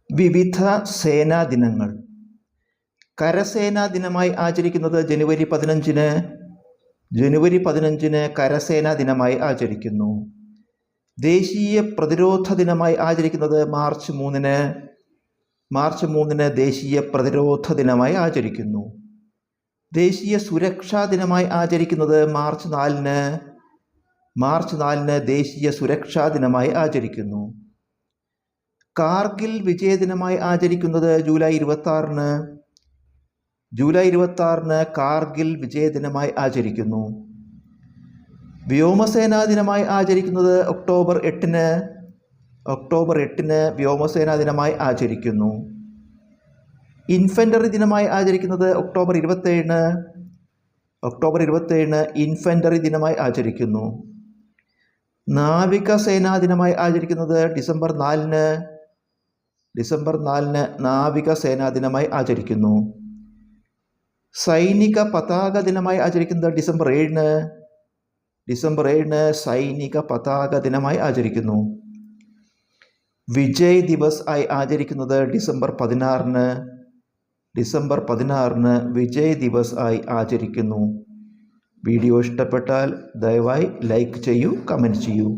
വിവിധ സേനാ ദിനങ്ങൾ. കരസേനാ ദിനമായി ആചരിക്കുന്നത് ജനുവരി 15-ന്. ജനുവരി 15-ന് കരസേനാ ദിനമായി ആചരിക്കുന്നു. ദേശീയ പ്രതിരോധ ദിനമായി ആചരിക്കുന്നത് മാർച്ച് 3-ന്. മാർച്ച് 3-ന് ദേശീയ പ്രതിരോധ ദിനമായി ആചരിക്കുന്നു. ദേശീയ സുരക്ഷാ ദിനമായി ആചരിക്കുന്നത് മാർച്ച് 4-ന്. മാർച്ച് 4-ന് ദേശീയ സുരക്ഷാ ദിനമായി ആചരിക്കുന്നു. കാർഗിൽ വിജയദിനമായി ആചരിക്കുന്നത് ജൂലൈ 26-ന്. ജൂലൈ 26-ന് കാർഗിൽ വിജയദിനമായി ആചരിക്കുന്നു. വ്യോമസേനാ ദിനമായി ആചരിക്കുന്നത് ഒക്ടോബർ 8-ന്. ഒക്ടോബർ 8-ന് വ്യോമസേനാ ദിനമായി ആചരിക്കുന്നു. ഇൻഫൻട്രി ദിനമായി ആചരിക്കുന്നത് ഒക്ടോബർ 27-ന്. ഒക്ടോബർ 27-ന് ഇൻഫൻട്രി ദിനമായി ആചരിക്കുന്നു. നാവികസേനാ ദിനമായി ആചരിക്കുന്നത് ഡിസംബർ 4-ന്. ഡിസംബർ 4-ന് നാവികസേനാ ദിനമായി ആചരിക്കുന്നു. സൈനിക പതാക ദിനമായി ആചരിക്കുന്നത് ഡിസംബർ 7-ന്. ഡിസംബർ 7-ന് സൈനിക പതാക ദിനമായി ആചരിക്കുന്നു. വിജയ് ദിവസ് ആയി ആചരിക്കുന്നത് ഡിസംബർ 16-ന്. ഡിസംബർ 16-ന് വിജയ് ദിവസ് ആയി ആചരിക്കുന്നു. വീഡിയോ ഇഷ്ടപ്പെട്ടാൽ ദയവായി ലൈക്ക് ചെയ്യൂ, കമൻറ്റ് ചെയ്യൂ.